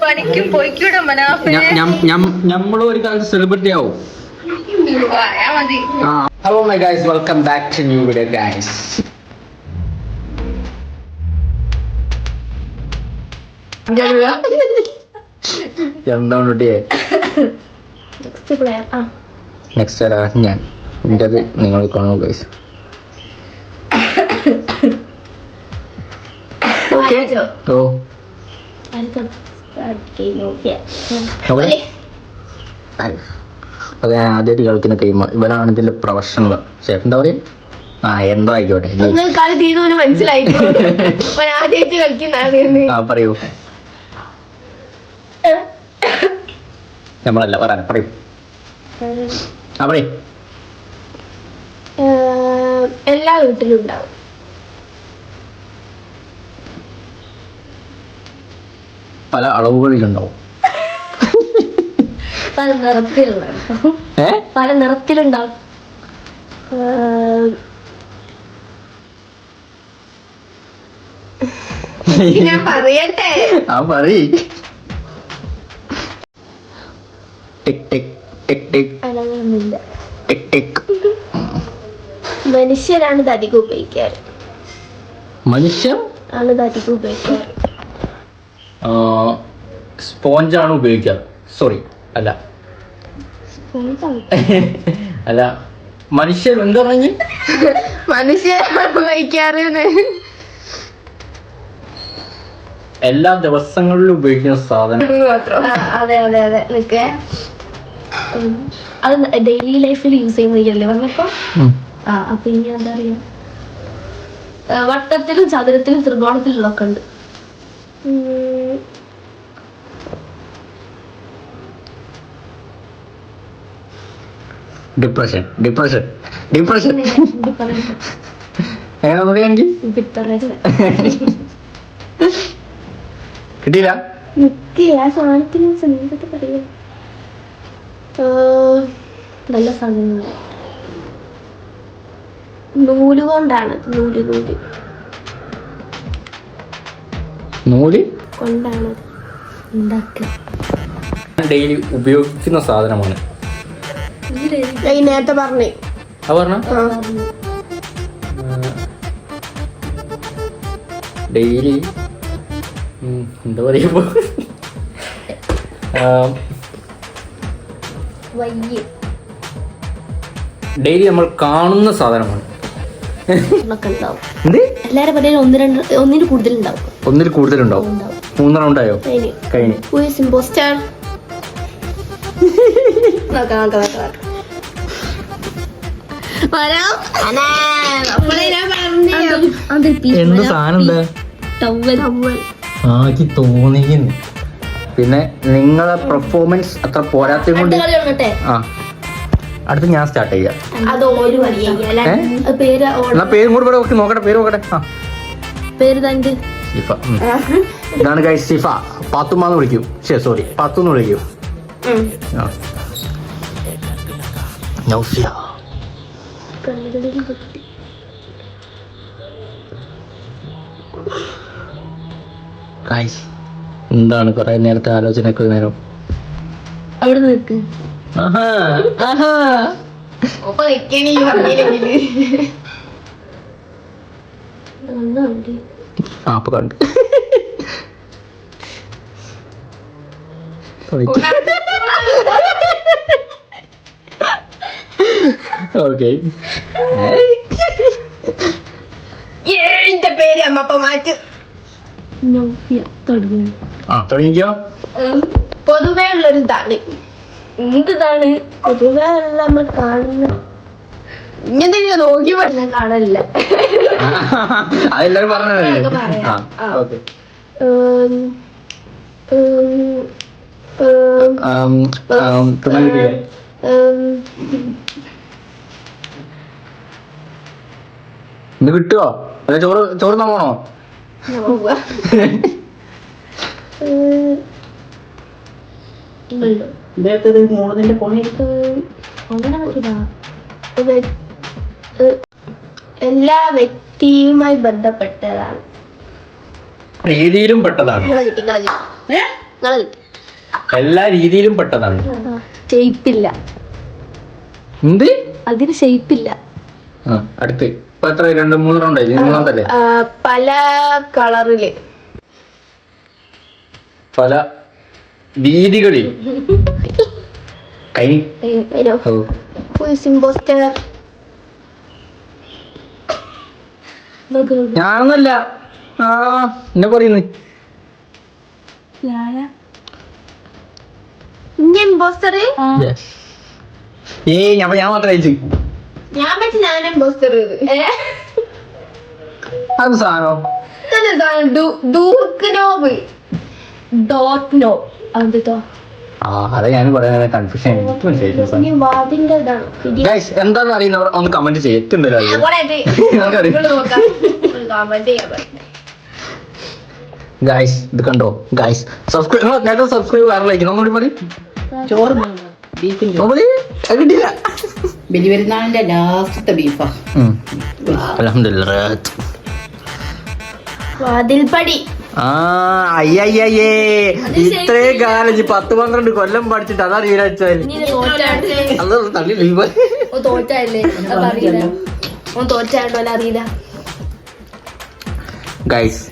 പണിക്കും പോയിക്കൂടെ നമ്മളും ഒരു കാലത്ത് സെലിബ്രിറ്റി ആവും. Hello my guys, welcome back to new video guys. എന്താണ് കുട്ടിയെ? നെക്സ്റ്റ് ഞാൻ എൻ്റെത് നിങ്ങൾ കാണും ഗൈസ്. ഓ അത് ഞാൻ ആദ്യമായിട്ട് കളിക്കുന്ന ഗെയിം. ഇവരാണ് ഇതിന്റെ പ്രൊഫഷണൽ. എന്താ പറയാ, എന്തോ ആയിക്കോട്ടെ. പറയൂ. നമ്മളല്ല പറയാൻ പറയൂ. എല്ലാ വീട്ടിലും ഉണ്ടാവും. പല അളവുകളിലുണ്ടാവും. പല നിറത്തിലുണ്ടാവും. ഞാൻ പറയട്ടെ. മനുഷ്യരാണ് ഇത് അധികം ഉപയോഗിക്കാറ്. മനുഷ്യരാണ് ഇത് അധികം ഉപയോഗിക്കാറ്. സ്പോഞ്ചാണ് ഉപയോഗിക്കാറ്. സോറി, അല്ല അല്ല, മനുഷ്യർ എന്താ പറഞ്ഞു? മനുഷ്യരാണ് ഉപയോഗിക്കാറ്. എല്ലാ ദിവസങ്ങളിലും ഉപയോഗിക്കുന്ന സാധനം. അതെ അതെ അതെ. നിക്ക്, അത് ഡെയിലി ലൈഫിൽ യൂസ് ചെയ്യുന്നതല്ലേ പറഞ്ഞപ്പോ. അപ്പൊ ഇനി എന്താ പറയാ, വട്ടത്തിലും ചതുരത്തിലും ത്രികോണത്തിലും ഒക്കെ ഉണ്ട്. ഡിപ്രഷൻ. കിട്ടിയില്ല. നല്ല സാധനങ്ങൾ. നൂല് കൊണ്ടാണ്. നൂല് കൊണ്ടാണ് ഉണ്ടാക്കുക. ഡെയിലി ഉപയോഗിക്കുന്ന സാധനമാണ്. നേരത്തെ പറഞ്ഞേ. ഡെയിലി എന്താ പറയാ, ഡെയിലി നമ്മൾ കാണുന്ന സാധനമാണ്. എല്ലാരും പറ്റിയ ഒന്നിന് കൂടുതലുണ്ടാവും. 3 റൗണ്ടായോ? കഴിഞ്ഞു. എന്ത് സാധനം ആക്കി തോന്നിക്കുന്നു. പിന്നെ നിങ്ങളെ പെർഫോമൻസ് അത്ര പോരാത്തത് കൊണ്ട് അടുത്ത് ഞാൻ സ്റ്റാർട്ട് ചെയ്യാം. പേരും കൂടെ നോക്കട്ടെ. പേര് നോക്കട്ടെ. സിഫ. ഇതാണ് ഗൈസ് സിഫ. പാത്തുമാന്ന് വിളിക്കും. സോറി, പാത്തുന്ന് വിളിക്കും. നൗഫിയ. ഗൈസ് എന്താണ് കുറെ നേരത്തെ ആലോചനക്ക് നേരം? അവിടെ നിൽക്ക്. അപ്പൊ കണ്ടു. ഓക്കെ, എന്റെ പേര് അമ്മപ്പ മാറ്റ്. തുടങ്ങിക്കോ. പൊതുവേ ഉള്ളൊരു ഇതാണ്. എന്താണ് പൊതുവേ നമ്മൾ കാണുന്ന ഇങ്ങനെ നോക്കി പറഞ്ഞാൽ കാണലില്ല. അതെല്ലാരും പറഞ്ഞല്ലേ. ഇത് കിട്ടുവോ? അല്ലെ ചോറ് നോക്കണോ? എല്ലാ വ്യക്തിയുമായി ബന്ധപ്പെട്ടതാണ്. രീതിയിലും പെട്ടതാണ്. എല്ലാ രീതിയിലും പെട്ടതാണ്. ഷേപ്പില്ല. എന്ത്? അതിന് ഷേപ്പില്ല. അടുത്ത് ഇപ്പൊ എത്ര 2-3 റൗണ്ടായി? മൂന്നാമതല്ലേ? പല കളറില്, പല വീതികളിൽ. കൈ ഇമ്പോസ്റ്റർ. ഞാനൊന്നല്ല. എന്നെ പറയുന്നു ഇമ്പോസ്റ്റർ. ഞാൻ മാത്രം അയച്ചു. ഞാൻ പറ്റി ഞാൻ ഇമ്പോസ്റ്റർ. അത് സാധനം അതെ ഞാൻ പറയാൻ കൺഫ്യൂഷൻ. എന്താന്ന് അറിയുന്നവർ ഒന്ന് കമന്റ് ചെയ്യും. ഗൈസ് ഇത് കണ്ടോ ഗൈസ്? Subscribe subscribe വരലായിരിക്കും. ഒന്നുകൂടി മതി. ചോറ് കിട്ടില്ല. ബലിപെരുന്നാളിന്റെ ലാസ്റ്റത്തെ ബീഫാ. അൽഹംദുലില്ലാഹ്. വാതിൽപ്പടി. അയ്യയ്യേ ഇത്രേ കാലം 10-12 കൊല്ലം പഠിച്ചിട്ട് അതാ തീരാച്ചാൽ തള്ളി തോറ്റല്ലേ അറിയില്ല. തോറ്റാണ്ടോ അറിയില്ല. ഗൈസ്